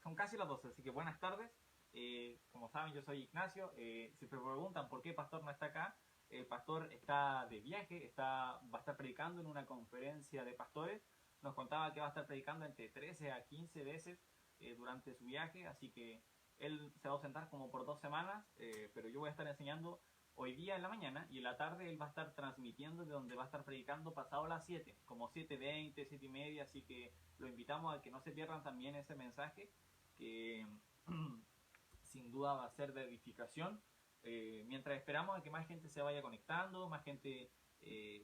son casi las 12, así que buenas tardes. Como saben, yo soy Ignacio. Si se preguntan por qué el pastor no está acá, el pastor está de viaje, va a estar predicando en una conferencia de pastores. Nos contaba que va a estar predicando entre 13 a 15 veces durante su viaje, así que él se va a ausentar como por 2 semanas, pero yo voy a estar enseñando hoy día en la mañana, y en la tarde él va a estar transmitiendo de donde va a estar predicando pasado las 7, como 7:20, 7:30, así que lo invitamos a que no se pierdan también ese mensaje, que sin duda va a ser de edificación. Mientras esperamos a que más gente se vaya conectando, más gente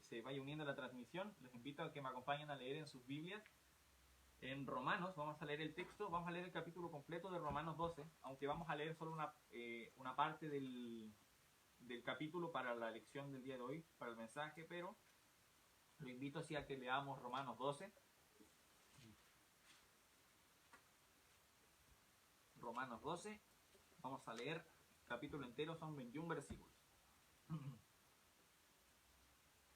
se vaya uniendo a la transmisión, les invito a que me acompañen a leer en sus Biblias. En Romanos, vamos a leer el texto, vamos a leer el capítulo completo de Romanos 12, aunque vamos a leer solo una parte del capítulo para la lección del día de hoy, para el mensaje, pero lo invito así a que leamos Romanos 12. Romanos 12, vamos a leer capítulo entero, son 21 versículos.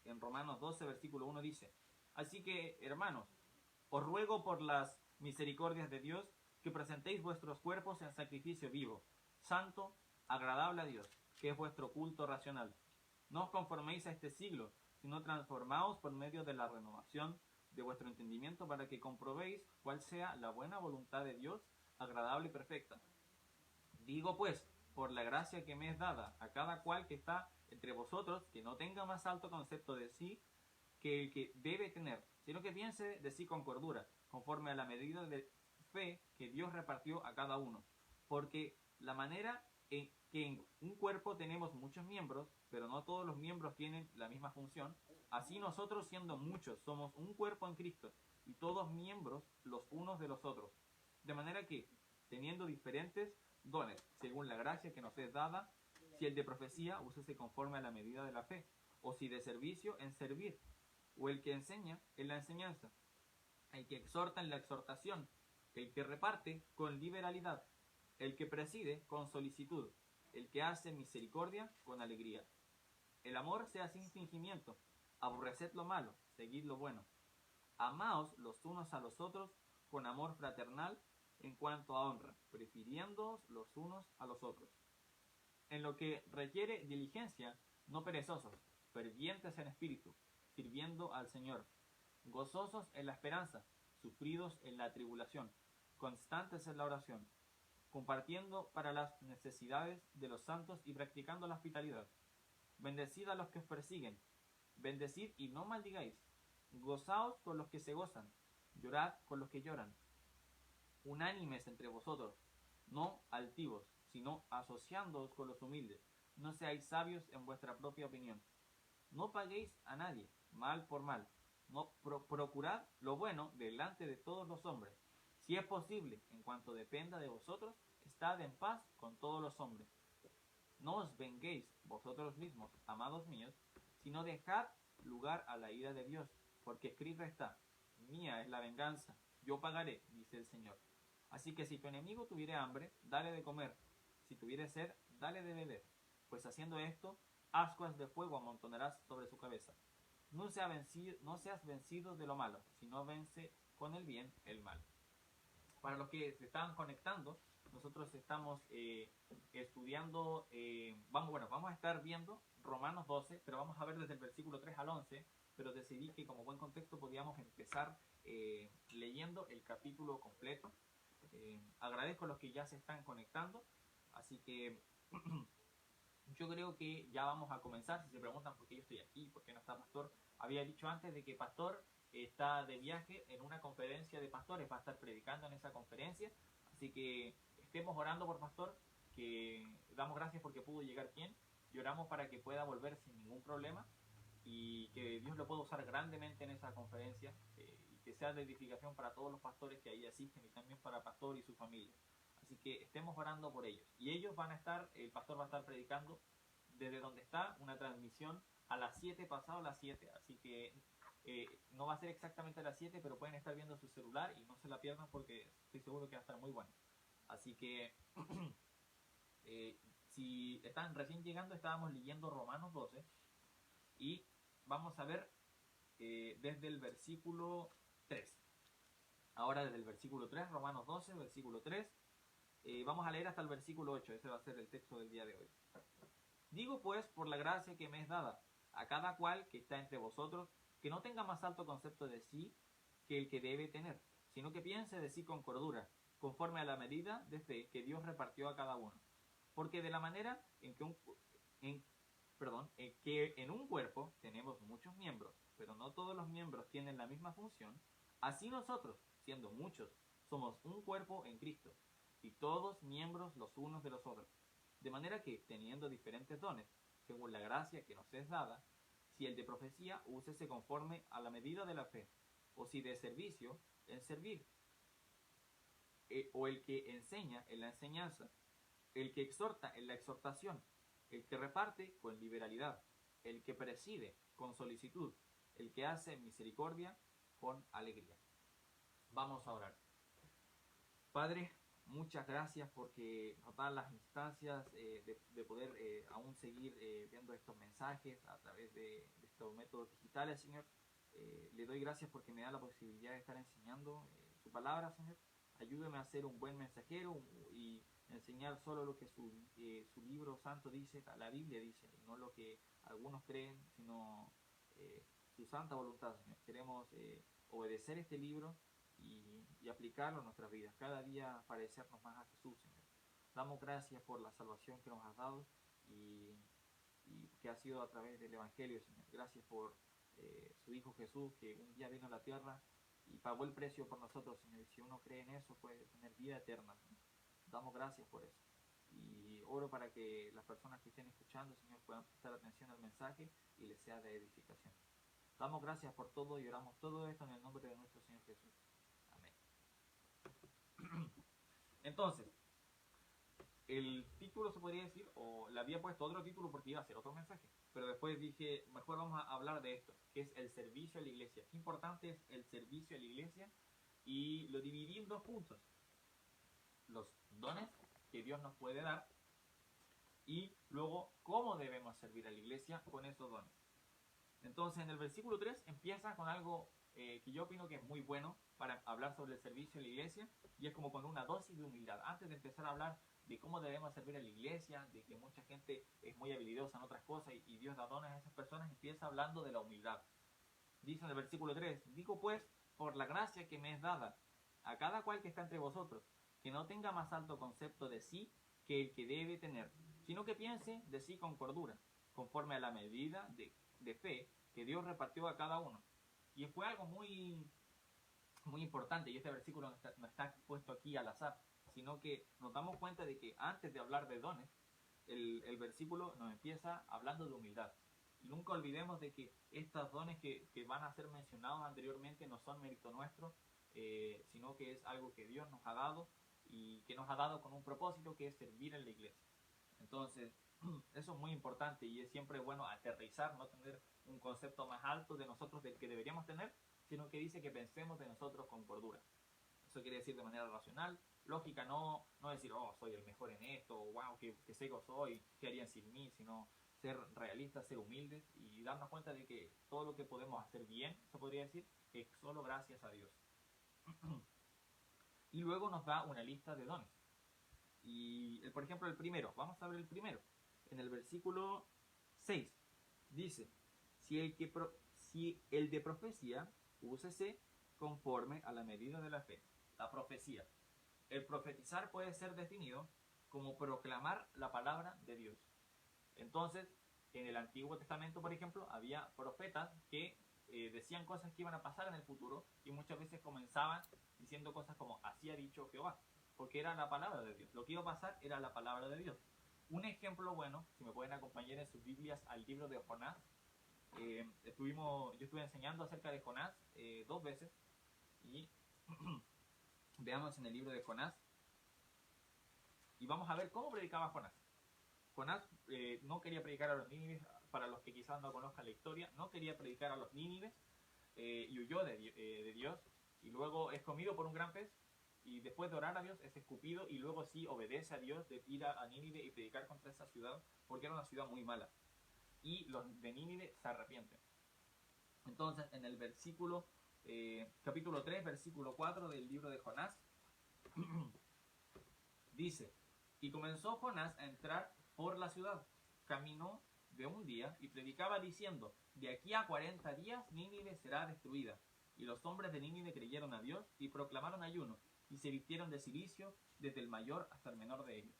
En Romanos 12, versículo 1 dice: Así que, hermanos, os ruego por las misericordias de Dios que presentéis vuestros cuerpos en sacrificio vivo, santo, agradable a Dios, que es vuestro culto racional. No os conforméis a este siglo, sino transformaos por medio de la renovación de vuestro entendimiento, para que comprobéis cuál sea la buena voluntad de Dios, agradable y perfecta. Digo pues, por la gracia que me es dada a cada cual que está entre vosotros, que no tenga más alto concepto de sí que el que debe tener, sino que piense de sí con cordura, conforme a la medida de fe que Dios repartió a cada uno. Porque la manera en que en un cuerpo tenemos muchos miembros, pero no todos los miembros tienen la misma función, así nosotros, siendo muchos, somos un cuerpo en Cristo, y todos miembros los unos de los otros. De manera que, teniendo diferentes dones, según la gracia que nos es dada, si el de profecía, úsese conforme a la medida de la fe, o si de servicio, en servir, o el que enseña en la enseñanza, el que exhorta en la exhortación, el que reparte con liberalidad, el que preside con solicitud, el que hace misericordia con alegría. El amor sea sin fingimiento, aborreced lo malo, seguid lo bueno. Amaos los unos a los otros con amor fraternal en cuanto a honra, prefiriéndoos los unos a los otros. En lo que requiere diligencia, no perezosos, fervientes en espíritu, sirviendo al Señor, gozosos en la esperanza, sufridos en la tribulación, constantes en la oración, compartiendo para las necesidades de los santos y practicando la hospitalidad. Bendecid a los que os persiguen, bendecid y no maldigáis, gozaos con los que se gozan, llorad con los que lloran. Unánimes entre vosotros, no altivos, sino asociándoos con los humildes. No seáis sabios en vuestra propia opinión. No paguéis a nadie mal por mal. No procurad lo bueno delante de todos los hombres. Si es posible, en cuanto dependa de vosotros, estad en paz con todos los hombres. No os venguéis vosotros mismos, amados míos, sino dejad lugar a la ira de Dios, porque escrito está: mía es la venganza, yo pagaré, dice el Señor. Así que si tu enemigo tuviere hambre, dale de comer; si tuviere sed, dale de beber, pues haciendo esto, ascuas de fuego amontonarás sobre su cabeza. No seas vencido de lo malo, sino vence con el bien el mal. Para los que se estaban conectando, nosotros estamos estudiando, vamos a estar viendo Romanos 12, pero vamos a ver desde el versículo 3 al 11, pero decidí que como buen contexto podíamos empezar leyendo el capítulo completo. Agradezco a los que ya se están conectando, así que yo creo que ya vamos a comenzar. Si se preguntan por qué yo estoy aquí, por qué no está Pastor, había dicho antes de que Pastor está de viaje en una conferencia de pastores, va a estar predicando en esa conferencia, así que estemos orando por Pastor, que damos gracias porque pudo llegar bien, y oramos para que pueda volver sin ningún problema, y que Dios lo pueda usar grandemente en esa conferencia, y que sea de edificación para todos los pastores que ahí asisten, y también para Pastor y su familia. Así que estemos orando por ellos. Y ellos van a estar, el pastor va a estar predicando desde donde está, una transmisión a las 7, pasado las 7. Así que no va a ser exactamente a las 7, pero pueden estar viendo su celular y no se la pierdan porque estoy seguro que va a estar muy bueno. Así que si están recién llegando, estábamos leyendo Romanos 12 y vamos a ver desde el versículo 3. Ahora desde el versículo 3, Romanos 12, versículo 3. Vamos a leer hasta el versículo 8, ese va a ser el texto del día de hoy. Digo pues, por la gracia que me es dada, a cada cual que está entre vosotros, que no tenga más alto concepto de sí que el que debe tener, sino que piense de sí con cordura, conforme a la medida de fe que Dios repartió a cada uno. Porque de la manera en que en un cuerpo tenemos muchos miembros, pero no todos los miembros tienen la misma función, así nosotros, siendo muchos, somos un cuerpo en Cristo, y todos miembros los unos de los otros. De manera que, teniendo diferentes dones, según la gracia que nos es dada, si el de profecía, úsese conforme a la medida de la fe, o si de servicio, en servir, o el que enseña en la enseñanza, el que exhorta en la exhortación, el que reparte con liberalidad, el que preside con solicitud, el que hace misericordia con alegría. Vamos a orar. Padre, muchas gracias porque nos dan las instancias de poder aún seguir viendo estos mensajes a través de estos métodos digitales, Señor. Le doy gracias porque me da la posibilidad de estar enseñando su palabra, Señor. Ayúdeme a ser un buen mensajero y enseñar solo lo que su libro santo dice, la Biblia dice, y no lo que algunos creen, sino su santa voluntad, Señor. Queremos obedecer este libro y aplicarlo en nuestras vidas, cada día parecernos más a Jesús, Señor. Damos gracias por la salvación que nos has dado y que ha sido a través del Evangelio, Señor. Gracias por su Hijo Jesús, que un día vino a la tierra y pagó el precio por nosotros, Señor. Y si uno cree en eso, puede tener vida eterna, Señor. Damos gracias por eso. Y oro para que las personas que estén escuchando, Señor, puedan prestar atención al mensaje y les sea de edificación. Damos gracias por todo y oramos todo esto en el nombre de nuestro Señor Jesús. Amén. Entonces, el título se podría decir, o le había puesto otro título porque iba a ser otro mensaje, pero después dije, mejor vamos a hablar de esto, que es el servicio a la iglesia. Qué importante es el servicio a la iglesia, y lo dividí en dos puntos: los dones que Dios nos puede dar y luego cómo debemos servir a la iglesia con esos dones. Entonces, en el versículo 3 empieza con algo que yo opino que es muy bueno para hablar sobre el servicio a la iglesia, y es como con una dosis de humildad. Antes de empezar a hablar de cómo debemos servir a la iglesia, de que mucha gente es muy habilidosa en otras cosas y Dios da dones a esas personas, empieza hablando de la humildad. Dice en el versículo 3, digo pues, por la gracia que me es dada, a cada cual que está entre vosotros, que no tenga más alto concepto de sí que el que debe tener, sino que piense de sí con cordura, conforme a la medida de fe que Dios repartió a cada uno. Y fue algo muy, muy importante, y este versículo no está puesto aquí al azar, sino que nos damos cuenta de que antes de hablar de dones, el versículo nos empieza hablando de humildad. Y nunca olvidemos de que estos dones que van a ser mencionados anteriormente no son mérito nuestro, sino que es algo que Dios nos ha dado, y que nos ha dado con un propósito, que es servir en la iglesia. Entonces, eso es muy importante, y es siempre bueno aterrizar, no tener un concepto más alto de nosotros del que deberíamos tener, sino que dice que pensemos de nosotros con cordura. Eso quiere decir de manera racional, lógica, no decir, oh, soy el mejor en esto, wow, qué seco soy, qué harían sin mí, sino ser realistas, ser humildes y darnos cuenta de que todo lo que podemos hacer bien, se podría decir, es solo gracias a Dios. Y luego nos da una lista de dones. Y, por ejemplo, el primero, vamos a ver el primero. En el versículo 6 dice, si el de profecía, úsese conforme a la medida de la fe. La profecía. El profetizar puede ser definido como proclamar la palabra de Dios. Entonces, en el Antiguo Testamento, por ejemplo, había profetas que decían cosas que iban a pasar en el futuro, y muchas veces comenzaban diciendo cosas como, así ha dicho Jehová, porque era la palabra de Dios. Lo que iba a pasar era la palabra de Dios. Un ejemplo bueno, si me pueden acompañar en sus Biblias al libro de Jonás. Yo estuve enseñando acerca de Jonás 2 veces, y veamos en el libro de Jonás, y vamos a ver cómo predicaba Jonás. Jonás no quería predicar a los nínives. Para los que quizás no conozcan la historia, no quería predicar a los nínives, y huyó de Dios, y luego es comido por un gran pez, y después de orar a Dios es escupido, y luego sí obedece a Dios de ir a Nínive y predicar contra esa ciudad, porque era una ciudad muy mala, y los de Nínive se arrepienten. Entonces, en el versículo capítulo 3, versículo 4 del libro de Jonás, Dice, y comenzó Jonás a entrar por la ciudad. Caminó de un día y predicaba diciendo, de aquí a 40 días Nínive será destruida. Y los hombres de Nínive creyeron a Dios y proclamaron ayuno y se vistieron de cilicio desde el mayor hasta el menor de ellos.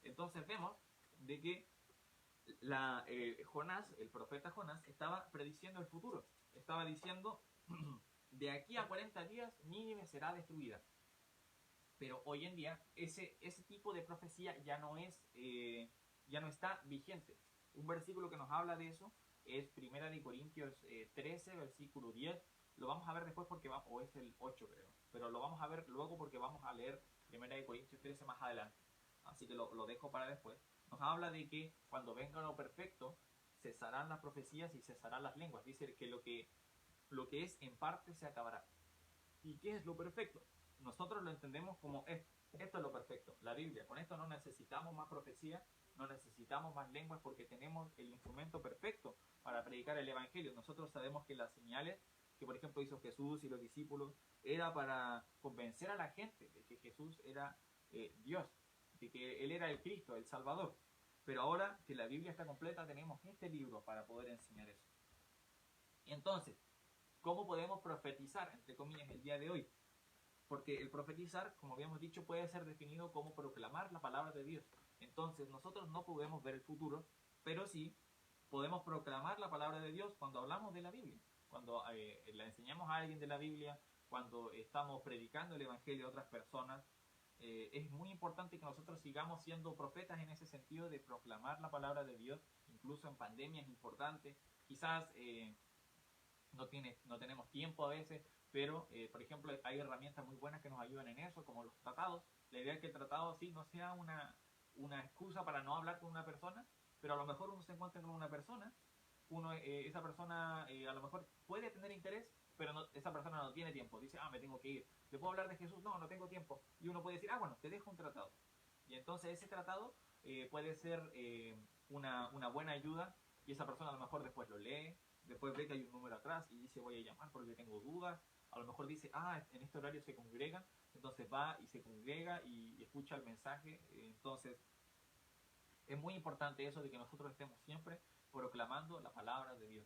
Entonces vemos de que Jonás, el profeta Jonás, estaba prediciendo el futuro. Estaba diciendo, de aquí a 40 días Nínive será destruida. Pero hoy en día ese tipo de profecía ya no está vigente. Un versículo que nos habla de eso es 1 Corintios 13, versículo 10. Lo vamos a ver después porque o es el 8 creo, pero lo vamos a ver luego porque vamos a leer 1 Corintios 13 más adelante. Así que lo dejo para después. Nos habla de que cuando venga lo perfecto, cesarán las profecías y cesarán las lenguas. Dice que lo que es en parte se acabará. ¿Y qué es lo perfecto? Nosotros lo entendemos como esto. Esto es lo perfecto, la Biblia. Con esto no necesitamos más profecía, no necesitamos más lenguas porque tenemos el instrumento perfecto para predicar el Evangelio. Nosotros sabemos que las señales que por ejemplo hizo Jesús y los discípulos era para convencer a la gente de que Jesús era Dios, de que Él era el Cristo, el Salvador. Pero ahora que la Biblia está completa tenemos este libro para poder enseñar eso. Entonces, ¿cómo podemos profetizar, entre comillas, el día de hoy? Porque el profetizar, como habíamos dicho, puede ser definido como proclamar la palabra de Dios. Entonces, nosotros no podemos ver el futuro, pero sí podemos proclamar la palabra de Dios cuando hablamos de la Biblia. Cuando le enseñamos a alguien de la Biblia, cuando estamos predicando el Evangelio a otras personas, es muy importante que nosotros sigamos siendo profetas en ese sentido de proclamar la palabra de Dios. Incluso en pandemia es importante. Quizás no tenemos tiempo a veces, pero por ejemplo hay herramientas muy buenas que nos ayudan en eso, como los tratados. La idea es que el tratado sí no sea una excusa para no hablar con una persona, pero a lo mejor uno se encuentra con una persona, esa persona a lo mejor puede tener interés, pero esa persona no tiene tiempo. Dice, me tengo que ir. ¿Le puedo hablar de Jesús? No tengo tiempo. Y uno puede decir, bueno, te dejo un tratado. Y entonces ese tratado puede ser una buena ayuda, y esa persona a lo mejor después lo lee, después ve que hay un número atrás y dice, voy a llamar porque tengo dudas. A lo mejor dice, en este horario se congregan, entonces va y se congrega y escucha el mensaje. Entonces es muy importante eso de que nosotros estemos siempre proclamando la palabra de Dios,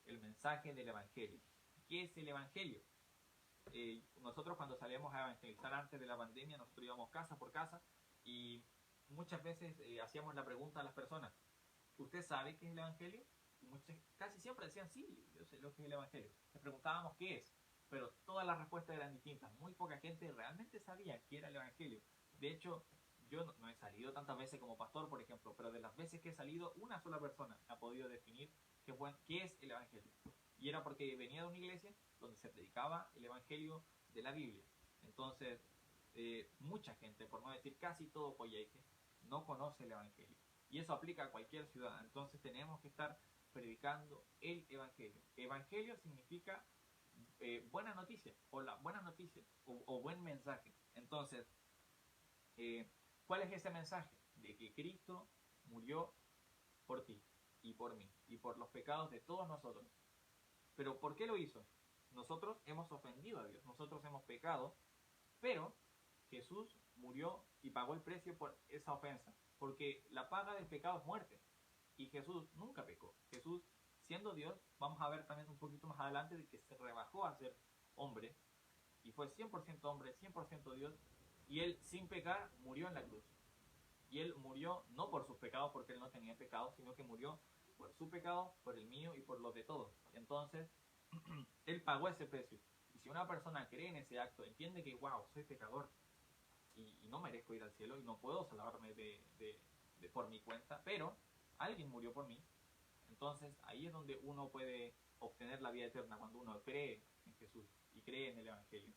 el mensaje del Evangelio. ¿Qué es el Evangelio? Nosotros cuando salíamos a evangelizar antes de la pandemia, nosotros íbamos casa por casa y muchas veces hacíamos la pregunta a las personas, ¿usted sabe qué es el Evangelio? Y casi siempre decían, sí, yo sé lo que es el Evangelio. Les preguntábamos qué es, pero todas las respuestas eran distintas. Muy poca gente realmente sabía qué era el Evangelio. De hecho, yo no he salido tantas veces como pastor, por ejemplo, pero de las veces que he salido, una sola persona ha podido definir qué es el Evangelio. Y era porque venía de una iglesia donde se predicaba el Evangelio de la Biblia. Entonces, mucha gente, por no decir casi todo Coyhaique, no conoce el Evangelio. Y eso aplica a cualquier ciudad. Entonces tenemos que estar predicando el Evangelio. Evangelio significa buena noticia, o la buena noticia, o buen mensaje. Entonces, ¿cuál es ese mensaje? De que Cristo murió por ti y por mí y por los pecados de todos nosotros. Pero ¿por qué lo hizo? Nosotros hemos ofendido a Dios, nosotros hemos pecado, pero Jesús murió y pagó el precio por esa ofensa, porque la paga del pecado es muerte, y Jesús nunca pecó. Jesús, siendo Dios, vamos a ver también un poquito más adelante de que se rebajó a ser hombre, y fue 100% hombre, 100% Dios, y Él sin pecar murió en la cruz. Y Él murió no por sus pecados, porque Él no tenía pecado, sino que murió por su pecado, por el mío y por los de todos. Entonces, Él pagó ese precio. Y si una persona cree en ese acto, entiende que, wow, soy pecador y no merezco ir al cielo y no puedo salvarme por mi cuenta, pero alguien murió por mí. Entonces, ahí es donde uno puede obtener la vida eterna, cuando uno cree en Jesús y cree en el Evangelio.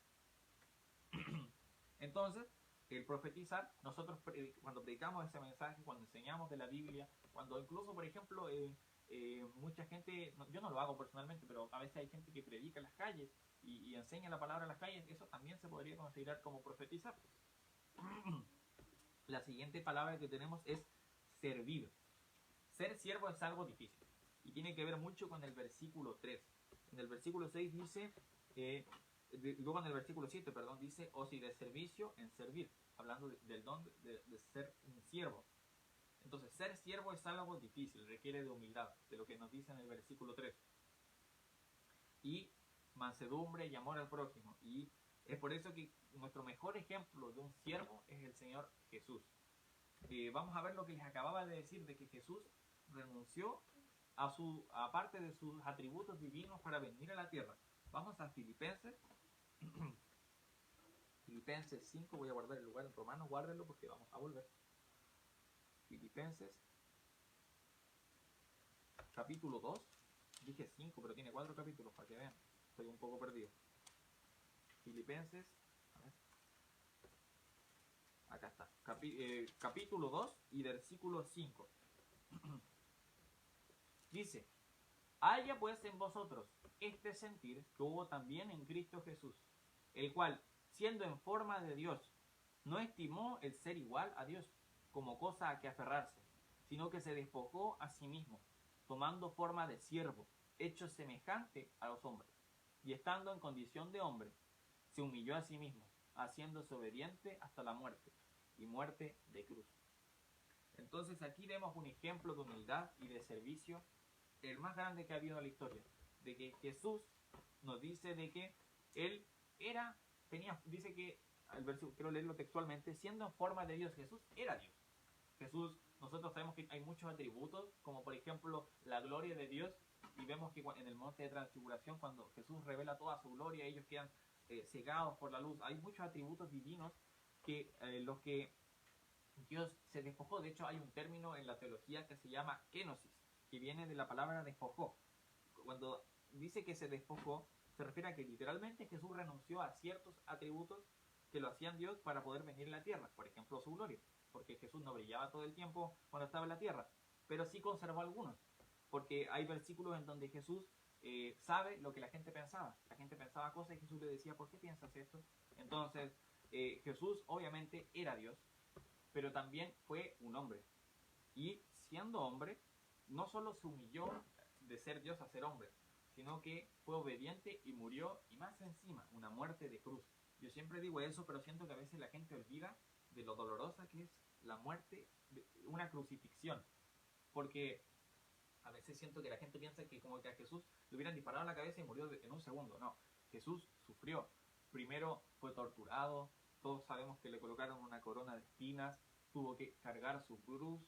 Entonces, el profetizar, nosotros cuando predicamos ese mensaje, cuando enseñamos de la Biblia, cuando incluso, por ejemplo, mucha gente, yo no lo hago personalmente, pero a veces hay gente que predica en las calles y enseña la palabra en las calles, eso también se podría considerar como profetizar. La siguiente palabra que tenemos es servir. Ser siervo es algo difícil y tiene que ver mucho con el versículo 3. En el versículo 6 dice, luego en el versículo 7, dice, o si de servicio en servir. hablando del don de ser un siervo. Entonces, ser siervo es algo difícil, requiere de humildad, de lo que nos dice en el versículo 3. Y mansedumbre y amor al prójimo. Y es por eso que nuestro mejor ejemplo de un siervo es el Señor Jesús. Vamos a ver lo que les acababa de decir, de que Jesús renunció a parte de sus atributos divinos para venir a la tierra. Vamos a Filipenses. Filipenses 5, voy a guardar el lugar en Romanos, guárdenlo porque vamos a volver. Filipenses, capítulo 2. Dije 5, pero tiene 4 capítulos para que vean. Estoy un poco perdido. Filipenses, a ver. Acá está. Capítulo 2 y versículo 5. Dice: haya pues en vosotros este sentir que hubo también en Cristo Jesús, el cual, siendo en forma de Dios, no estimó el ser igual a Dios como cosa a que aferrarse, sino que se despojó a sí mismo, tomando forma de siervo, hecho semejante a los hombres, y estando en condición de hombre, se humilló a sí mismo, haciéndose obediente hasta la muerte, y muerte de cruz. Entonces aquí vemos un ejemplo de humildad y de servicio, el más grande que ha habido en la historia, de que Jesús nos dice de que él dice que, el versículo, quiero leerlo textualmente, siendo en forma de Dios, Jesús era Dios. Jesús, nosotros sabemos que hay muchos atributos, como por ejemplo la gloria de Dios, y vemos que en el monte de transfiguración, cuando Jesús revela toda su gloria, ellos quedan cegados por la luz. Hay muchos atributos divinos que los que Dios se despojó. De hecho, hay un término en la teología que se llama kenosis, que viene de la palabra despojó. Cuando dice que se despojó, se refiere a que literalmente Jesús renunció a ciertos atributos que lo hacían Dios para poder venir a la tierra. Por ejemplo, su gloria, porque Jesús no brillaba todo el tiempo cuando estaba en la tierra, pero sí conservó algunos, porque hay versículos en donde Jesús sabe lo que la gente pensaba. La gente pensaba cosas y Jesús le decía: ¿por qué piensas esto? Entonces, Jesús obviamente era Dios, pero también fue un hombre. Y siendo hombre, no solo se humilló de ser Dios a ser hombre, sino que fue obediente y murió, y más encima, una muerte de cruz. Yo siempre digo eso, pero siento que a veces la gente olvida de lo dolorosa que es la muerte, una crucifixión. Porque a veces siento que la gente piensa que como que a Jesús le hubieran disparado en la cabeza y murió en un segundo. No, Jesús sufrió. Primero fue torturado, todos sabemos que le colocaron una corona de espinas, tuvo que cargar su cruz,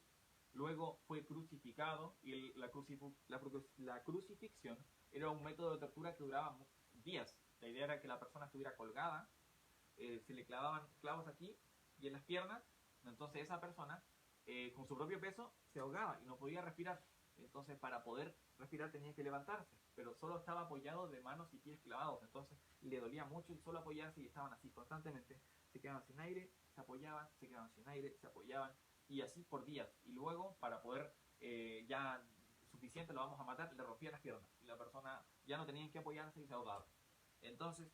luego fue crucificado, y la crucifixión era un método de tortura que duraba días. La idea era que la persona estuviera colgada, se le clavaban clavos aquí y en las piernas, entonces esa persona con su propio peso se ahogaba y no podía respirar. Entonces, para poder respirar tenía que levantarse, pero solo estaba apoyado de manos y pies clavados. Entonces le dolía mucho el solo apoyarse, y estaban así constantemente. Se quedaban sin aire, se apoyaban, se quedaban sin aire, se apoyaban, y así por días. Y luego, para poder ya suficiente, lo vamos a matar, le rompían las piernas y la persona ya no tenía que apoyarse y se ahogaba. Entonces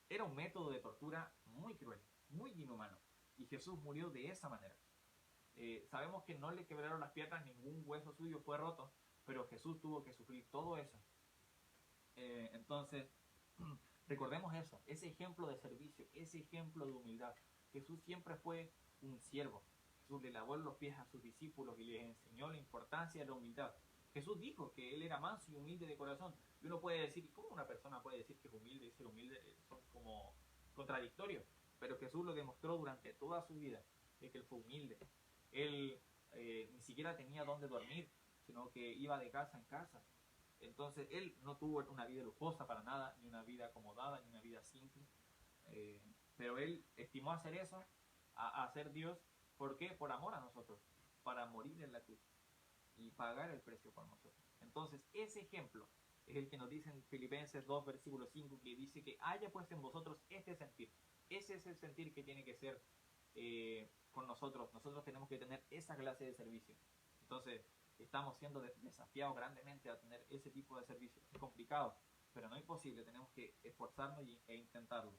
era un método de tortura muy cruel, muy inhumano, y Jesús murió de esa manera. Sabemos que no le quebraron las piernas, ningún hueso suyo fue roto, pero Jesús tuvo que sufrir todo eso. Entonces, recordemos eso, ese ejemplo de servicio, ese ejemplo de humildad. Jesús siempre fue un siervo. Jesús le lavó los pies a sus discípulos y les enseñó la importancia de la humildad. Jesús dijo que él era manso y humilde de corazón. Y uno puede decir, ¿cómo una persona puede decir que es humilde y ser humilde? Son como contradictorios. Pero Jesús lo demostró durante toda su vida, de que él fue humilde. Él ni siquiera tenía dónde dormir, sino que iba de casa en casa. Entonces él no tuvo una vida lujosa para nada, ni una vida acomodada, ni una vida simple. Pero él estimó hacer eso, a ser Dios. ¿Por qué? Por amor a nosotros, para morir en la cruz y pagar el precio por nosotros. Entonces ese ejemplo es el que nos dice en Filipenses 2, versículo 5, que dice que haya pues en vosotros este sentir. Ese es el sentir que tiene que ser con nosotros. Nosotros tenemos que tener esa clase de servicio. Entonces estamos siendo desafiados grandemente a tener ese tipo de servicio. Es complicado, pero no es imposible. Tenemos que esforzarnos e intentarlo.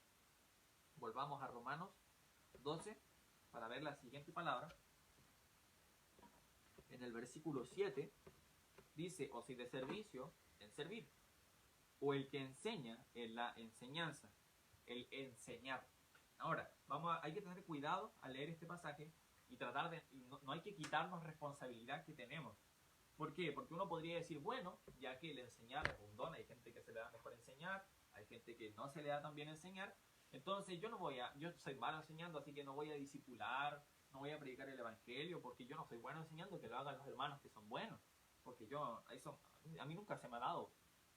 Volvamos a Romanos 12 para ver la siguiente palabra. En el versículo 7 dice: o si de servicio, en servir, o el que enseña en la enseñanza, el enseñar. Ahora, hay que tener cuidado al leer este pasaje y tratar de, no hay que quitarnos responsabilidad que tenemos. ¿Por qué? Porque uno podría decir, bueno, ya que el enseñar es un don, hay gente que se le da mejor enseñar, hay gente que no se le da tan bien enseñar, entonces yo soy malo enseñando, así que no voy a discipular, no voy a predicar el evangelio, porque yo no soy bueno enseñando, que lo hagan los hermanos que son buenos, porque a mí nunca se me ha dado.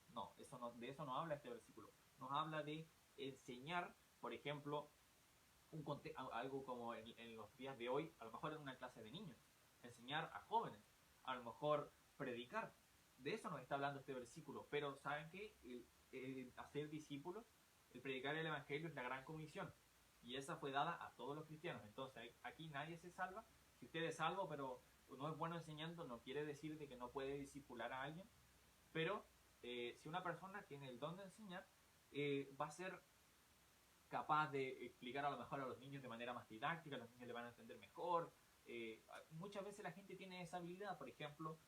No, de eso no habla este versículo. Nos habla de enseñar, por ejemplo, algo como en los días de hoy, a lo mejor en una clase de niños, enseñar a jóvenes, a lo mejor predicar. De eso nos está hablando este versículo. Pero ¿saben qué? El hacer discípulos, el predicar el evangelio es la gran comisión. Y esa fue dada a todos los cristianos. Entonces aquí nadie se salva. Si usted es salvo, pero no es bueno enseñando, no quiere decir de que no puede discipular a alguien. Pero si una persona tiene el don de enseñar, va a ser capaz de explicar a lo mejor a los niños de manera más didáctica, los niños le van a entender mejor. Muchas veces la gente tiene esa habilidad. Por ejemplo,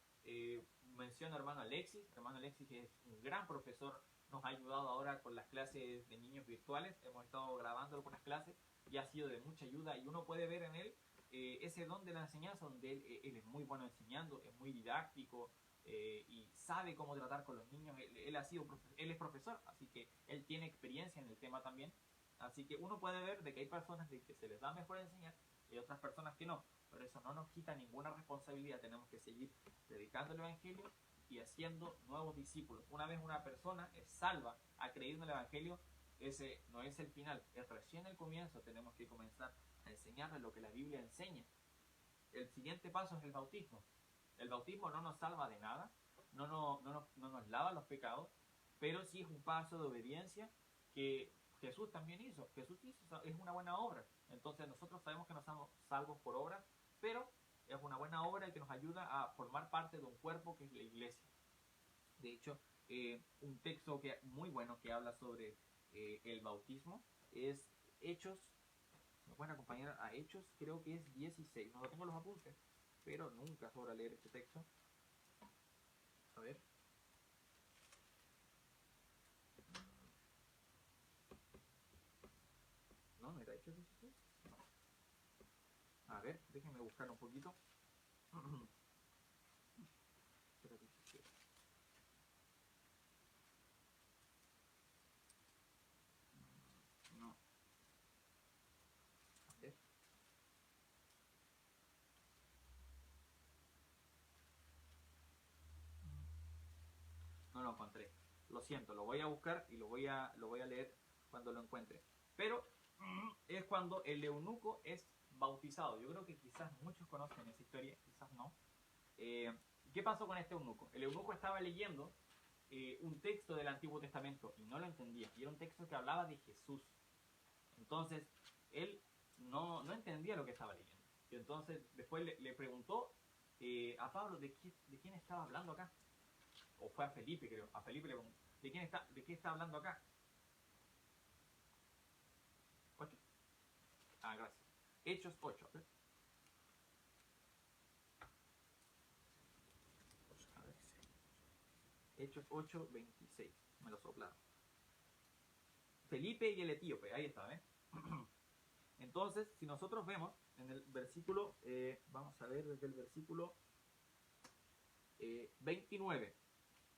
menciono a hermano Alexis que es un gran profesor, nos ha ayudado ahora con las clases de niños virtuales, hemos estado grabando algunas clases y ha sido de mucha ayuda, y uno puede ver en él ese don de la enseñanza, donde él es muy bueno enseñando, es muy didáctico, y sabe cómo tratar con los niños. Él es profesor, así que él tiene experiencia en el tema también. Así que uno puede ver de que hay personas de que se les da mejor enseñar y otras personas que no, pero eso no nos quita ninguna responsabilidad. Tenemos que seguir predicando el evangelio y haciendo nuevos discípulos. Una vez una persona es salva, ha creído en el evangelio, ese no es el final, es recién el comienzo. Tenemos que comenzar a enseñarle lo que la Biblia enseña. El siguiente paso es el bautismo. El bautismo no nos salva de nada, no nos lava los pecados, pero sí es un paso de obediencia que Jesús también hizo. Es una buena obra. Entonces nosotros sabemos que no somos salvos por obra, pero es una buena obra que nos ayuda a formar parte de un cuerpo que es la iglesia. De hecho, un texto muy bueno que habla sobre el bautismo es Hechos. ¿Me pueden acompañar a Hechos? Creo que es 16. No lo tengo en los apuntes, pero nunca sobra leer este texto. A ver. ¿No era Hechos 16? No. A ver, déjenme buscar un poquito. Era 17. No. A ver. No lo encontré. Lo siento, lo voy a buscar y lo voy a leer cuando lo encuentre. Pero es cuando el eunuco es bautizado. Yo creo que quizás muchos conocen esa historia, quizás no. ¿Qué pasó con este eunuco? El eunuco estaba leyendo un texto del Antiguo Testamento y no lo entendía. Y era un texto que hablaba de Jesús. Entonces, él no entendía lo que estaba leyendo. Y entonces, después le preguntó a Pablo de quién estaba hablando acá. O fue a Felipe, creo. A Felipe le preguntó, ¿de qué está hablando acá? 8. Ah, gracias. Hechos 8. A ver. Hechos 8, 26. Me lo soplaron. Felipe y el etíope. Ahí está, ¿eh? Entonces, si nosotros vemos en el versículo, vamos a ver desde el versículo 29.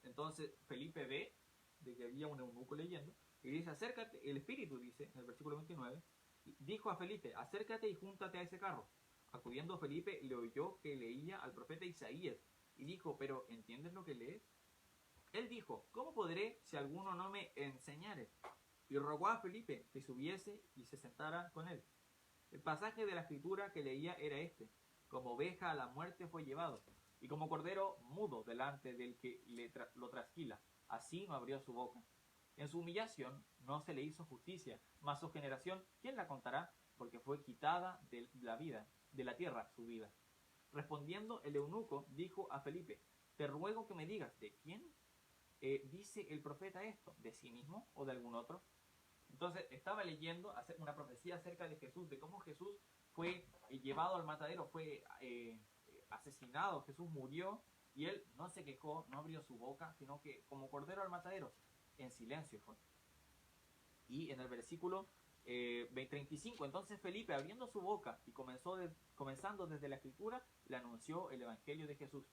Entonces, Felipe ve de que había un eunuco leyendo y dice, acércate. El Espíritu dice, en el versículo 29, dijo a Felipe, acércate y júntate a ese carro. Acudiendo Felipe, le oyó que leía al profeta Isaías y dijo, pero ¿entiendes lo que lees? Él dijo, ¿cómo podré si alguno no me enseñare? Y rogó a Felipe que subiese y se sentara con él. El pasaje de la escritura que leía era este: como oveja a la muerte fue llevado, y como cordero mudo delante del que lo trasquila, así no abrió su boca. En su humillación no se le hizo justicia, mas su generación, ¿quién la contará? Porque fue quitada de la tierra su vida. Respondiendo el eunuco, dijo a Felipe, te ruego que me digas, ¿de quién dice el profeta esto? ¿De sí mismo o de algún otro? Entonces estaba leyendo una profecía acerca de Jesús, de cómo Jesús fue llevado al matadero, fue asesinado, Jesús murió, y él no se quejó, no abrió su boca, sino que como cordero al matadero, en silencio fue. Y en el versículo 35. Entonces Felipe, abriendo su boca y comenzando desde la escritura, le anunció el evangelio de Jesús.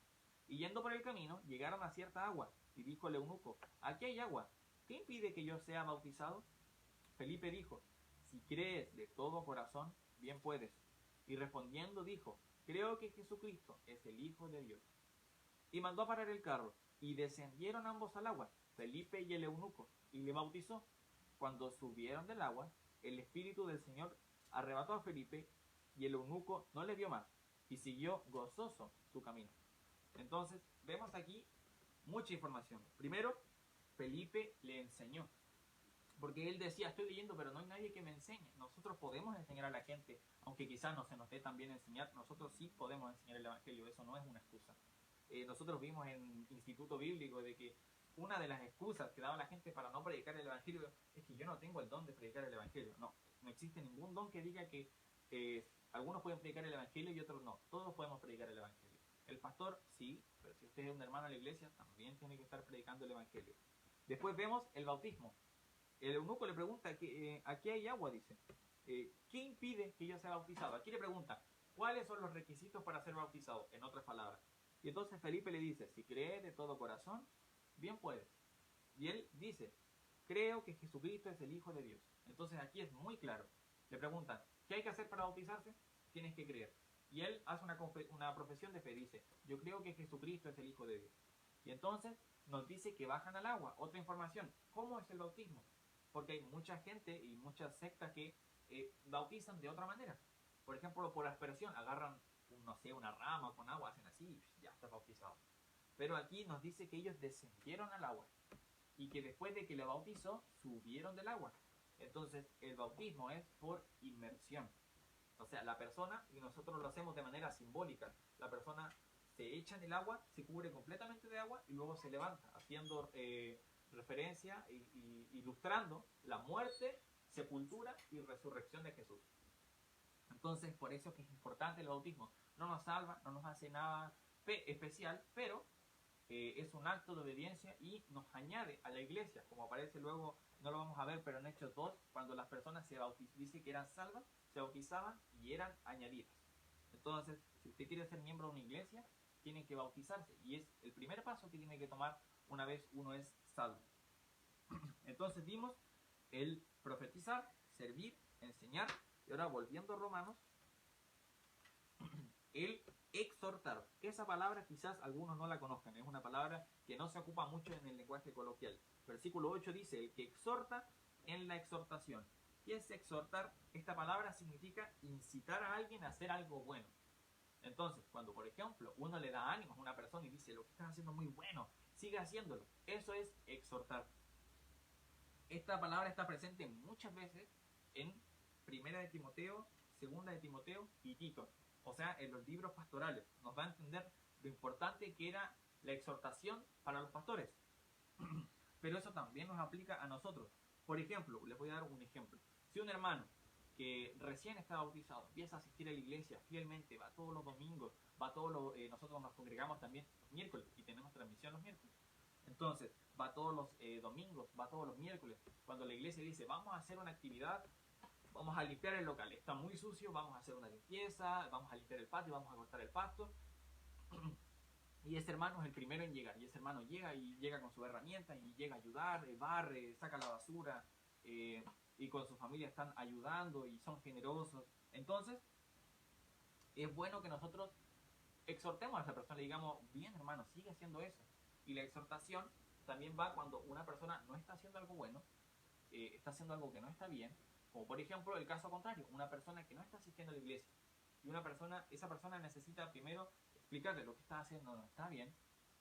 Y yendo por el camino, llegaron a cierta agua, y dijo el eunuco: aquí hay agua, ¿qué impide que yo sea bautizado? Felipe dijo: si crees de todo corazón, bien puedes. Y respondiendo dijo: creo que Jesucristo es el Hijo de Dios. Y mandó a parar el carro, y descendieron ambos al agua, Felipe y el eunuco, y le bautizó. Cuando subieron del agua, el Espíritu del Señor arrebató a Felipe, y el eunuco no le vio más, y siguió gozoso su camino. Entonces, vemos aquí mucha información. Primero, Felipe le enseñó, porque él decía: estoy leyendo, pero no hay nadie que me enseñe. Nosotros podemos enseñar a la gente, aunque quizás no se nos dé tan bien enseñar, nosotros sí podemos enseñar el Evangelio, eso no es una excusa. Nosotros vimos en Instituto Bíblico de que una de las excusas que daba la gente para no predicar el Evangelio es que yo no tengo el don de predicar el Evangelio. No, no existe ningún don que diga que algunos pueden predicar el Evangelio y otros no. Todos podemos predicar el Evangelio. El pastor sí, pero si usted es un hermano de la iglesia, también tiene que estar predicando el Evangelio. Después vemos el bautismo. El eunuco le pregunta, aquí hay agua, dice. ¿Qué impide que yo sea bautizado? Aquí le pregunta, ¿cuáles son los requisitos para ser bautizado? En otras palabras. Y entonces Felipe le dice: si crees de todo corazón, bien puedes. Y él dice: creo que Jesucristo es el Hijo de Dios. Entonces aquí es muy claro. Le preguntan: ¿qué hay que hacer para bautizarse? Tienes que creer. Y él hace una profesión de fe, dice: yo creo que Jesucristo es el Hijo de Dios. Y entonces nos dice que bajan al agua. Otra información: ¿cómo es el bautismo? Porque hay mucha gente y muchas sectas que bautizan de otra manera. Por ejemplo, por aspersión, agarran, no sé, una rama con agua, hacen así y ya está bautizado. Pero aquí nos dice que ellos descendieron al agua y que después de que le bautizó, subieron del agua. Entonces, el bautismo es por inmersión. O sea, la persona, y nosotros lo hacemos de manera simbólica, la persona se echa en el agua, se cubre completamente de agua y luego se levanta, haciendo referencia y ilustrando la muerte, sepultura y resurrección de Jesús. Entonces, por eso es que es importante el bautismo. No nos salva, no nos hace nada especial, pero es un acto de obediencia y nos añade a la iglesia, como aparece luego, no lo vamos a ver, pero en Hechos 2, cuando las personas se dice que eran salvas, se bautizaban y eran añadidas. Entonces, si usted quiere ser miembro de una iglesia, tiene que bautizarse, y es el primer paso que tiene que tomar una vez uno es salvo. Entonces vimos el profetizar, servir, enseñar, y ahora volviendo a Romanos, el exhortar. Esa palabra quizás algunos no la conozcan, es una palabra que no se ocupa mucho en el lenguaje coloquial. Versículo 8 dice: el que exhorta en la exhortación. ¿Qué es exhortar? Esta palabra significa incitar a alguien a hacer algo bueno. Entonces, cuando por ejemplo uno le da ánimos a una persona y dice: lo que estás haciendo es muy bueno, sigue haciéndolo, eso es exhortar. Esta palabra está presente muchas veces en Primera de Timoteo, Segunda de Timoteo y Tito. O sea, en los libros pastorales. Nos va a entender lo importante que era la exhortación para los pastores. Pero eso también nos aplica a nosotros. Por ejemplo, les voy a dar un ejemplo. Si un hermano que recién está bautizado empieza a asistir a la iglesia fielmente, va todos los domingos, nosotros nos congregamos también los miércoles y tenemos transmisión los miércoles. Entonces, va todos los domingos, va todos los miércoles. Cuando la iglesia dice: vamos a hacer una actividad, vamos a limpiar el local, está muy sucio, vamos a hacer una limpieza, vamos a limpiar el patio, vamos a cortar el pasto. Y ese hermano es el primero en llegar. Y ese hermano llega con su herramienta y llega a ayudar, barre, saca la basura, y con su familia están ayudando y son generosos. Entonces, es bueno que nosotros exhortemos a esa persona, le digamos: bien hermano, sigue haciendo eso. Y la exhortación también va cuando una persona no está haciendo algo bueno, está haciendo algo que no está bien, como por ejemplo el caso contrario, una persona que no está asistiendo a la iglesia y esa persona necesita primero explicarle: lo que estás haciendo no está bien,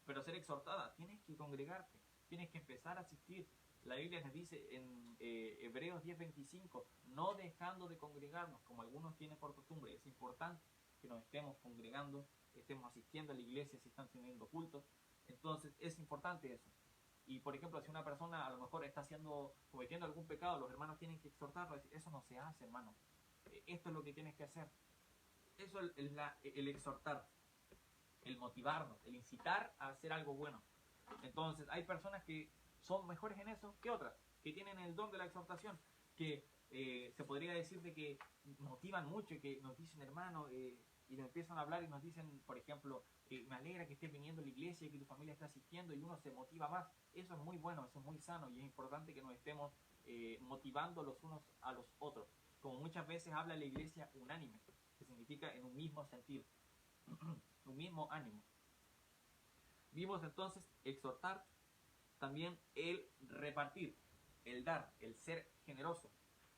pero ser exhortada, tienes que congregarte, tienes que empezar a asistir. La Biblia nos dice en Hebreos 10:25, no dejando de congregarnos como algunos tienen por costumbre. Es importante que nos estemos congregando, estemos asistiendo a la iglesia si están teniendo cultos. Entonces es importante eso. Y por ejemplo, si una persona a lo mejor está cometiendo algún pecado, los hermanos tienen que exhortarlo, decir: eso no se hace, hermano, esto es lo que tienes que hacer. Eso es el exhortar, el motivarnos, el incitar a hacer algo bueno. Entonces hay personas que son mejores en eso que otras, que tienen el don de la exhortación, que se podría decir de que motivan mucho, que nos dicen, hermano, y nos empiezan a hablar y nos dicen, por ejemplo, me alegra que estés viniendo a la iglesia y que tu familia está asistiendo, y uno se motiva más. Eso es muy bueno, eso es muy sano, y es importante que nos estemos motivando los unos a los otros. Como muchas veces habla la iglesia unánime, que significa en un mismo sentir, un mismo ánimo. Vimos entonces exhortar, también el repartir, el dar, el ser generoso.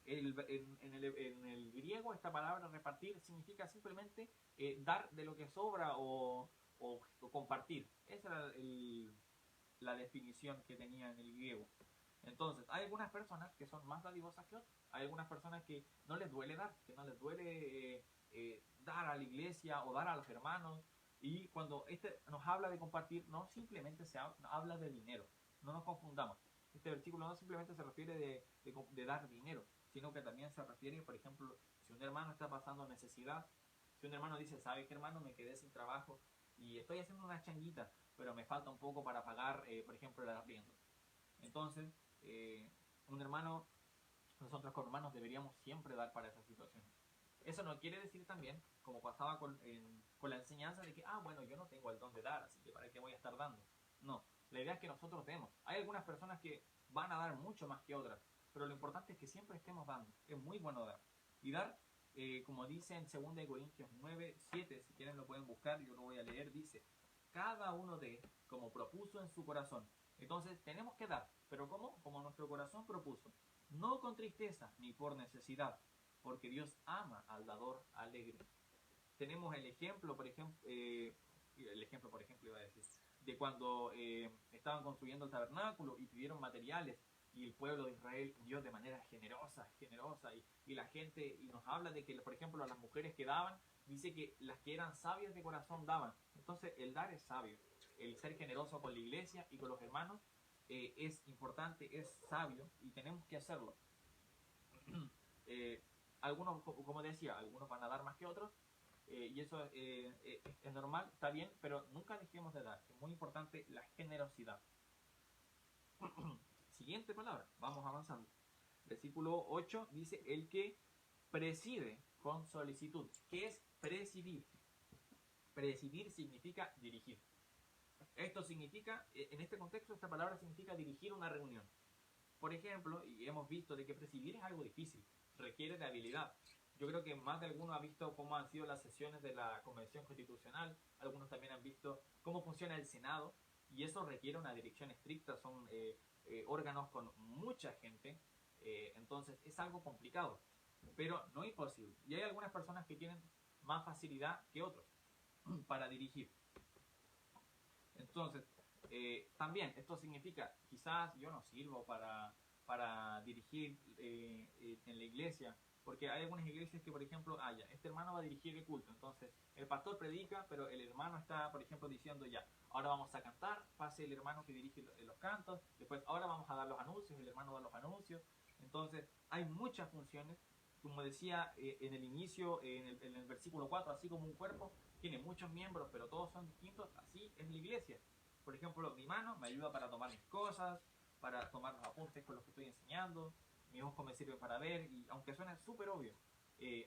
En el griego esta palabra repartir significa simplemente dar de lo que sobra o compartir. Esa era la definición que tenía en el griego. Entonces, hay algunas personas que son más dadivosas que otras. Hay algunas personas que no les duele dar, que no les duele dar a la iglesia o dar a los hermanos. Y cuando nos habla de compartir, no simplemente habla de dinero. No nos confundamos. Este versículo no simplemente se refiere de dar dinero, sino que también se refiere, por ejemplo, si un hermano está pasando necesidad, si un hermano dice, ¿sabe qué, hermano? Me quedé sin trabajo y estoy haciendo una changuita, pero me falta un poco para pagar, por ejemplo, el arriendo. Entonces, un hermano, nosotros como hermanos deberíamos siempre dar para esas situaciones. Eso no quiere decir también, como pasaba con la enseñanza de que, bueno, yo no tengo el don de dar, así que ¿para qué voy a estar dando? No, la idea es que nosotros demos. Hay algunas personas que van a dar mucho más que otras, pero lo importante es que siempre estemos dando. Es muy bueno dar. Y dar, como dice en 2 Corintios 9, 7, si quieren lo pueden buscar, yo lo voy a leer, dice, cada uno dé como propuso en su corazón. Entonces tenemos que dar, pero ¿cómo? Como nuestro corazón propuso. No con tristeza ni por necesidad, porque Dios ama al dador alegre. Tenemos el ejemplo, por ejemplo, iba a decir, de cuando estaban construyendo el tabernáculo y pidieron materiales y el pueblo de Israel dio de manera generosa, y la gente, y nos habla de que, por ejemplo, a las mujeres que daban, dice que las que eran sabias de corazón daban. Entonces, el dar es sabio. El ser generoso con la iglesia y con los hermanos es importante, es sabio, y tenemos que hacerlo. Algunos, como decía, algunos van a dar más que otros, y eso es normal, está bien, pero nunca dejemos de dar. Es muy importante la generosidad. Siguiente palabra, vamos avanzando. Versículo 8 dice, el que preside con solicitud. ¿Qué es presidir? Presidir significa dirigir. Esto significa, en este contexto, esta palabra significa dirigir una reunión. Por ejemplo, y hemos visto de que presidir es algo difícil, requiere de habilidad. Yo creo que más de alguno ha visto cómo han sido las sesiones de la Convención Constitucional, algunos también han visto cómo funciona el Senado, y eso requiere una dirección estricta, son órganos con mucha gente, entonces es algo complicado, pero no imposible. Y hay algunas personas que tienen más facilidad que otros para dirigir. Entonces, también esto significa, quizás yo no sirvo para dirigir en la iglesia, porque hay algunas iglesias que, por ejemplo, este hermano va a dirigir el culto, entonces el pastor predica, pero el hermano está, por ejemplo, diciendo ahora vamos a cantar, pase el hermano que dirige los cantos, después ahora vamos a dar los anuncios, el hermano da los anuncios. Entonces hay muchas funciones, como decía en el inicio, en el versículo 4, así como un cuerpo tiene muchos miembros, pero todos son distintos, así es la iglesia. Por ejemplo, mi mano me ayuda para tomar mis cosas, para tomar los apuntes con los que estoy enseñando, mi ojo me sirve para ver, y aunque suene súper obvio,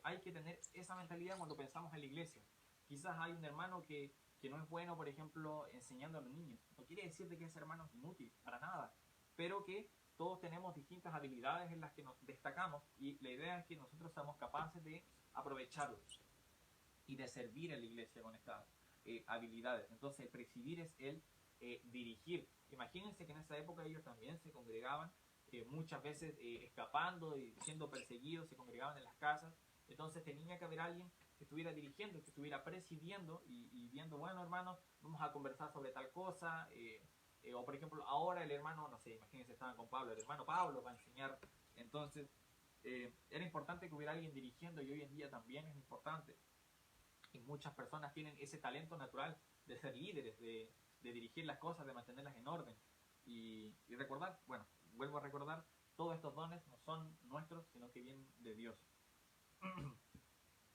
hay que tener esa mentalidad cuando pensamos en la iglesia. Quizás hay un hermano que no es bueno, por ejemplo, enseñando a los niños. No quiere decir de que ese hermano es inútil, para nada, pero que todos tenemos distintas habilidades en las que nos destacamos, y la idea es que nosotros seamos capaces de aprovecharlos y de servir en la iglesia con estas habilidades. Entonces, el presidir es el dirigir. Imagínense que en esa época ellos también se congregaban, muchas veces escapando y siendo perseguidos, se congregaban en las casas. Entonces tenía que haber alguien que estuviera dirigiendo, que estuviera presidiendo y viendo, bueno, hermanos, vamos a conversar sobre tal cosa, o por ejemplo, ahora el hermano, no sé, imagínense, estaban con Pablo, el hermano Pablo va a enseñar. Entonces era importante que hubiera alguien dirigiendo, y hoy en día también es importante, y muchas personas tienen ese talento natural de ser líderes, de dirigir las cosas, de mantenerlas en orden, y recordar, bueno, vuelvo a recordar, todos estos dones no son nuestros, sino que vienen de Dios.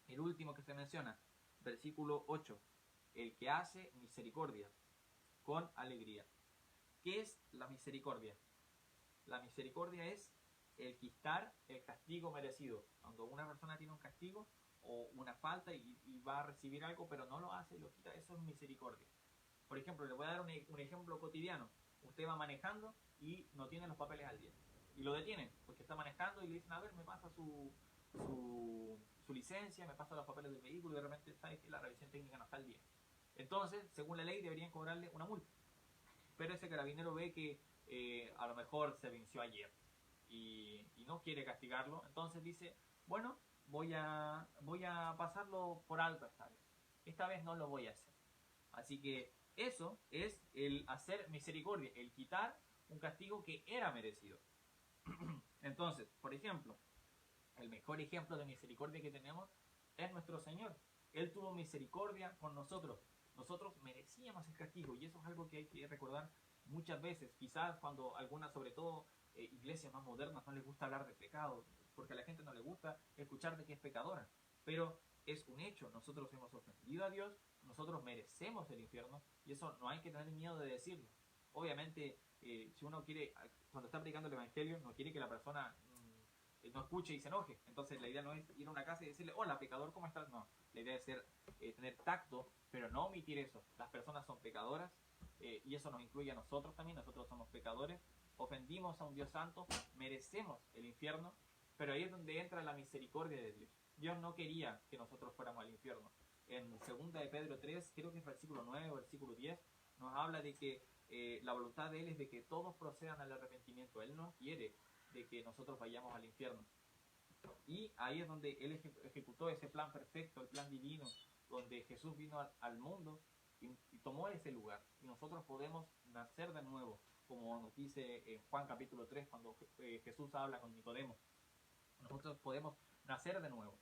El último que se menciona, versículo 8, el que hace misericordia con alegría. ¿Qué es la misericordia? La misericordia es el quitar el castigo merecido. Cuando una persona tiene un castigo o una falta y va a recibir algo, pero no lo hace y lo quita, eso es misericordia. Por ejemplo, le voy a dar un ejemplo cotidiano. Usted va manejando y no tiene los papeles al día. Y lo detienen porque está manejando y le dicen, a ver, me pasa su licencia, me pasa los papeles del vehículo y de repente sabe que la revisión técnica no está al día. Entonces, según la ley, deberían cobrarle una multa. Pero ese carabinero ve que a lo mejor se venció ayer y no quiere castigarlo. Entonces dice, bueno, voy a pasarlo por alto esta vez. Esta vez no lo voy a hacer. Así que eso es el hacer misericordia, el quitar un castigo que era merecido. Entonces, por ejemplo, el mejor ejemplo de misericordia que tenemos es nuestro Señor. Él tuvo misericordia con nosotros. Nosotros merecíamos el castigo y eso es algo que hay que recordar muchas veces. Quizás cuando algunas, sobre todo iglesias más modernas, no les gusta hablar de pecado, porque a la gente no le gusta escuchar de que es pecadora. Pero es un hecho, nosotros hemos ofendido a Dios, nosotros merecemos el infierno y eso no hay que tener miedo de decirlo. Obviamente, si uno quiere, cuando está predicando el evangelio, no quiere que la persona no escuche y se enoje. Entonces la idea no es ir a una casa y decirle, hola pecador, ¿cómo estás? No, la idea es tener tacto, pero no omitir eso. Las personas son pecadoras y eso nos incluye a nosotros también. Nosotros somos pecadores, ofendimos a un Dios santo, merecemos el infierno, pero ahí es donde entra la misericordia de Dios. Dios no quería que nosotros fuéramos al infierno. En 2 de Pedro 3, creo que es versículo 9 o versículo 10, nos habla de que la voluntad de Él es de que todos procedan al arrepentimiento. Él no quiere de que nosotros vayamos al infierno. Y ahí es donde Él ejecutó ese plan perfecto, el plan divino, donde Jesús vino al mundo y tomó ese lugar. Y nosotros podemos nacer de nuevo, como nos dice en Juan capítulo 3, cuando Jesús habla con Nicodemo. Nosotros podemos nacer de nuevo.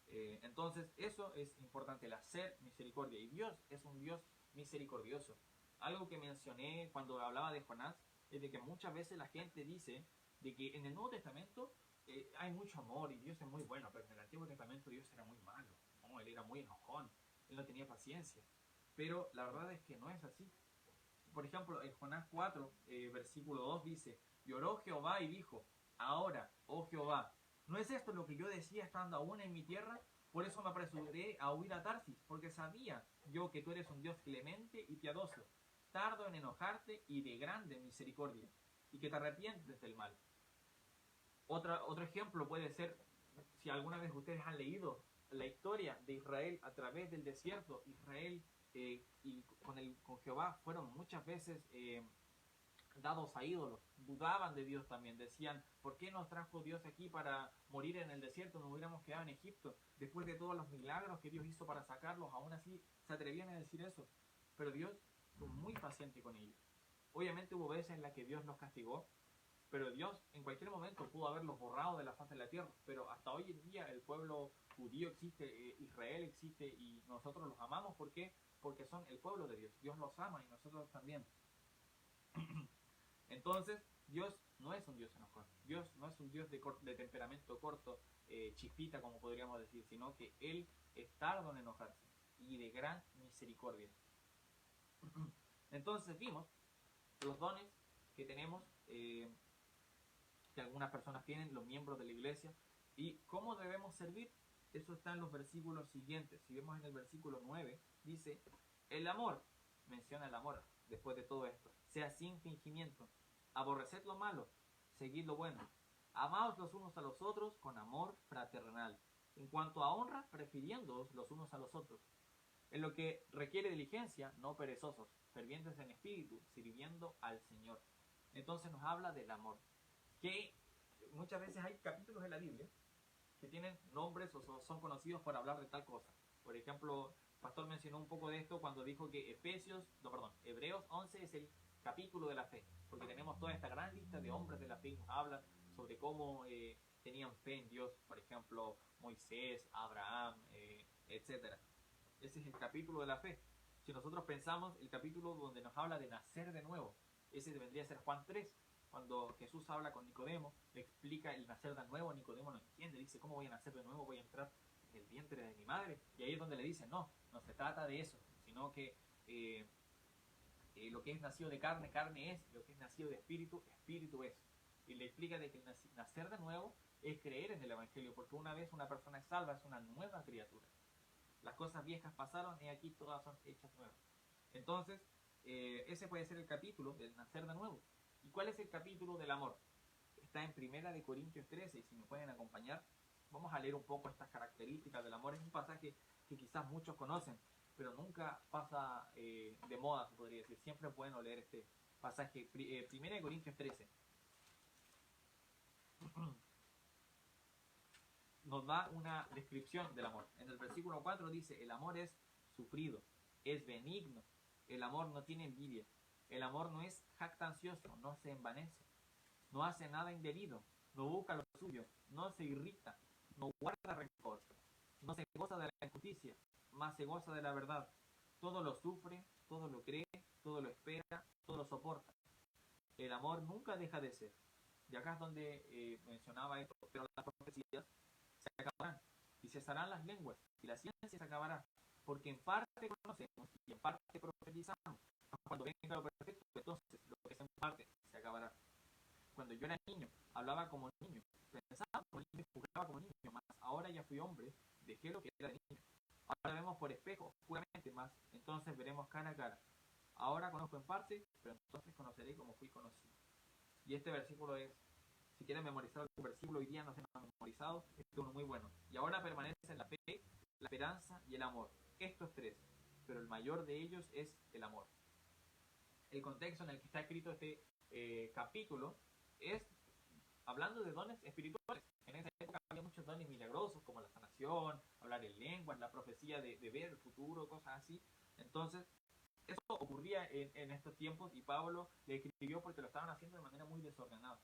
Entonces eso es importante, el hacer misericordia. Y Dios es un Dios misericordioso. Algo que mencioné cuando hablaba de Jonás es de que muchas veces la gente dice de que en el Nuevo Testamento hay mucho amor y Dios es muy bueno, pero en el Antiguo Testamento Dios era muy malo, ¿no? Él era muy enojón, Él no tenía paciencia. Pero la verdad es que no es así. Por ejemplo, en Jonás 4, versículo 2 dice, lloró Jehová y dijo, ahora, oh Jehová, ¿no es esto lo que yo decía estando aún en mi tierra? Por eso me apresuré a huir a Tarsis, porque sabía yo que tú eres un Dios clemente y piadoso, tardo en enojarte y de grande misericordia, y que te arrepientes del mal. Otro ejemplo puede ser, si alguna vez ustedes han leído la historia de Israel a través del desierto, Israel y con Jehová fueron muchas veces dados a ídolos, dudaban de Dios también, decían, ¿por qué nos trajo Dios aquí para morir en el desierto? Nos hubiéramos quedado en Egipto, después de todos los milagros que Dios hizo para sacarlos, aún así se atrevían a decir eso, pero Dios fue muy paciente con ellos. Obviamente hubo veces en las que Dios los castigó, pero Dios en cualquier momento pudo haberlos borrado de la faz de la tierra, pero hasta hoy en día el pueblo judío existe, Israel existe y nosotros los amamos, ¿por qué? Porque son el pueblo de Dios, Dios los ama y nosotros también. Entonces, Dios no es un Dios enojón, Dios no es un Dios de temperamento corto, chispita como podríamos decir, sino que Él es tardo en enojarse y de gran misericordia. Entonces vimos los dones que tenemos, que algunas personas tienen, los miembros de la iglesia, y cómo debemos servir. Eso está en los versículos siguientes. Si vemos en el versículo 9, dice, el amor, menciona el amor después de todo esto, sea sin fingimiento, aborreced lo malo, seguid lo bueno, amaos los unos a los otros con amor fraternal, en cuanto a honra, prefiriéndoos los unos a los otros, en lo que requiere diligencia, no perezosos, fervientes en espíritu, sirviendo al Señor. Entonces nos habla del amor, que muchas veces hay capítulos en la Biblia que tienen nombres o son conocidos por hablar de tal cosa. Por ejemplo, el pastor mencionó un poco de esto cuando dijo que Hebreos 11 es el capítulo de la fe, porque tenemos toda esta gran lista de hombres de la fe que nos hablan sobre cómo tenían fe en Dios, por ejemplo, Moisés, Abraham, etc. Ese es el capítulo de la fe. Si nosotros pensamos el capítulo donde nos habla de nacer de nuevo, ese vendría a ser Juan 3, cuando Jesús habla con Nicodemo, le explica el nacer de nuevo, Nicodemo no entiende, dice, ¿cómo voy a nacer de nuevo? Voy a entrar en el vientre de mi madre. Y ahí es donde le dice, no se trata de eso, sino que lo que es nacido de carne, carne es, lo que es nacido de espíritu, espíritu es. y le explica de que el nacer de nuevo es creer en el Evangelio, porque una vez una persona es salva, es una nueva criatura. Las cosas viejas pasaron y aquí todas son hechas nuevas. Entonces, ese puede ser el capítulo del nacer de nuevo. ¿Y cuál es el capítulo del amor? Está en 1 Corintios 13, y si me pueden acompañar, vamos a leer un poco estas características del amor. Es un pasaje que quizás muchos conocen, pero nunca pasa de moda, se podría decir. Siempre es bueno leer este pasaje. 1 Corintios 13. Nos da una descripción del amor. En el versículo 4 dice, el amor es sufrido, es benigno, el amor no tiene envidia, el amor no es jactancioso, no se envanece, no hace nada indebido, no busca lo suyo, no se irrita, no guarda rencor, no se goza de la injusticia, más se goza de la verdad. Todo lo sufre, todo lo cree, todo lo espera, todo lo soporta. El amor nunca deja de ser. Y acá es donde mencionaba esto, pero las profecías se acabarán y cesarán las lenguas y la ciencia se acabará, porque en parte conocemos y en parte profetizamos. Cuando venga lo perfecto, entonces lo que es en parte se acabará. Cuando yo era niño, hablaba como niño, pensaba como niño, jugaba como niño, más ahora ya fui hombre, dejé lo que era de niño. Ahora vemos por espejo, oscuramente más, entonces veremos cara a cara. Ahora conozco en parte, pero entonces conoceré como fui conocido. Y este versículo es, si quieren memorizar algún versículo, hoy día no se lo han memorizado, este es uno muy bueno. Y ahora permanecen la fe, la esperanza y el amor. Estos tres, pero el mayor de ellos es el amor. El contexto en el que está escrito este capítulo es hablando de dones espirituales. En esa época había muchos dones milagrosos, como la sanación, hablar en lenguas, la profecía de ver el futuro, cosas así. Entonces, eso ocurría en estos tiempos y Pablo le escribió porque lo estaban haciendo de manera muy desordenada.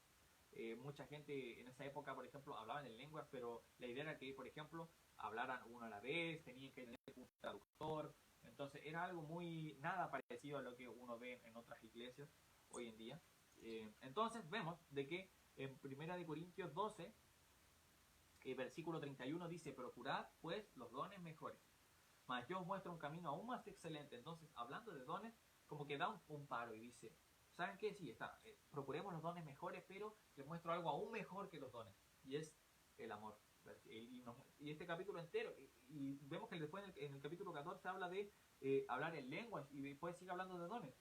Mucha gente en esa época, por ejemplo, hablaban en lenguas, pero la idea era que, por ejemplo, hablaran uno a la vez, tenían que tener un traductor. Entonces era algo muy, nada parecido a lo que uno ve en otras iglesias hoy en día. Entonces vemos de que en 1 Corintios 12, versículo 31 dice, procurad pues los dones mejores, mas yo os muestro un camino aún más excelente. Entonces, hablando de dones, como que da un paro y dice, ¿saben qué? Sí, está, procuremos los dones mejores, pero les muestro algo aún mejor que los dones, y es el amor. Y este capítulo entero, y vemos que después en el capítulo 14 habla de hablar en lenguas, y después sigue hablando de dones,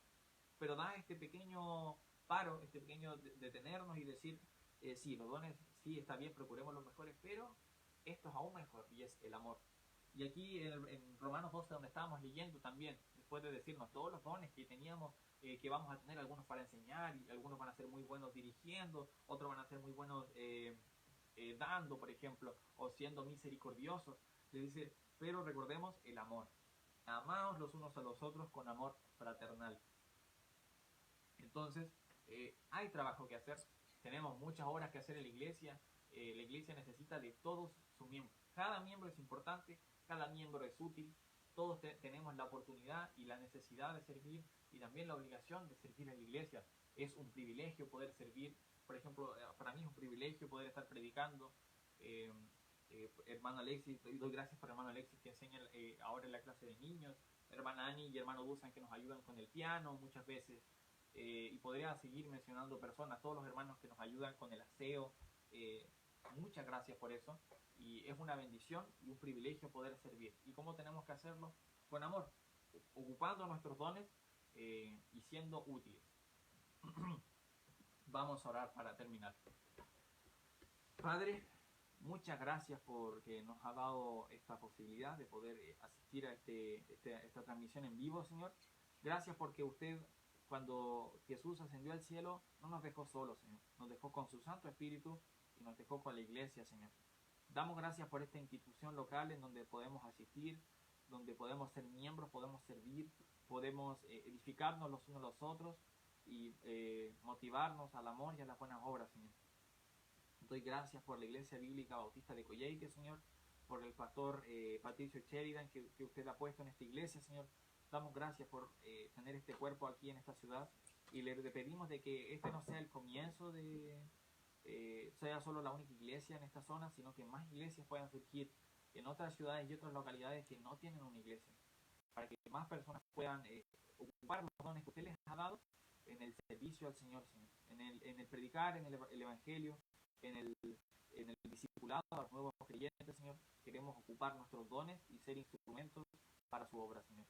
pero da este pequeño paro, este pequeño detenernos y decir, sí, los dones, sí, está bien, procuremos los mejores, pero esto es aún mejor, y es el amor. Y aquí en Romanos 12, donde estábamos leyendo también, después de decirnos todos los dones que teníamos, que vamos a tener, algunos para enseñar, y algunos van a ser muy buenos dirigiendo, otros van a ser muy buenos dando, por ejemplo, o siendo misericordiosos, le dice, pero recordemos el amor. Amaos los unos a los otros con amor fraternal. Entonces, hay trabajo que hacer, tenemos muchas horas que hacer en la iglesia necesita de todos sus miembros. Cada miembro es importante, cada miembro es útil, todos tenemos la oportunidad y la necesidad de servir y también la obligación de servir en la iglesia. Es un privilegio poder servir, por ejemplo, para mí es un privilegio poder estar predicando. Hermano Alexis, doy gracias por hermano Alexis que enseña ahora en la clase de niños, hermana Ani y hermano Dusan que nos ayudan con el piano muchas veces. Y podría seguir mencionando personas, todos los hermanos que nos ayudan con el aseo. Muchas gracias por eso, y es una bendición y un privilegio poder servir. ¿Y cómo tenemos que hacerlo? Con amor, ocupando nuestros dones y siendo útiles. Vamos a orar para terminar. Padre, muchas gracias porque nos ha dado esta posibilidad de poder asistir a esta transmisión en vivo, Señor. Gracias porque usted, cuando Jesús ascendió al cielo, no nos dejó solos, Señor. Nos dejó con su Santo Espíritu y nos dejó con la iglesia, Señor. Damos gracias por esta institución local en donde podemos asistir, donde podemos ser miembros, podemos servir, podemos edificarnos los unos a los otros y motivarnos al amor y a las buenas obras, Señor. Doy gracias por la Iglesia Bíblica Bautista de Coyhaique, Señor, por el pastor Patricio Sheridan que usted ha puesto en esta iglesia, Señor. Damos gracias por tener este cuerpo aquí en esta ciudad y le pedimos de que este no sea el comienzo de sea solo la única iglesia en esta zona, sino que más iglesias puedan surgir en otras ciudades y otras localidades que no tienen una iglesia, para que más personas puedan ocupar los dones que usted les ha dado en el servicio al Señor, Señor, en el predicar, en el Evangelio, en el discipulado a los nuevos creyentes, Señor. Queremos ocupar nuestros dones y ser instrumentos para su obra, Señor.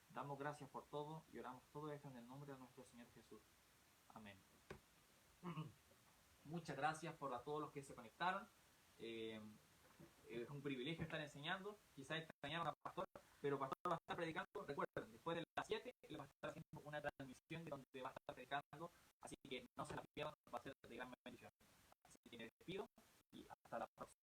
Damos gracias por todo y oramos todo esto en el nombre de nuestro Señor Jesús. Amén. Muchas gracias por a todos los que se conectaron. Es un privilegio estar enseñando. Quizás extrañaron a Pastor, pero Pastor va a estar predicando. Recuerden, después de las 7, él va a estar haciendo una transmisión de donde va a estar predicando. Así que no se la pierdan, va a ser de gran bendición. Así que me despido y hasta la próxima.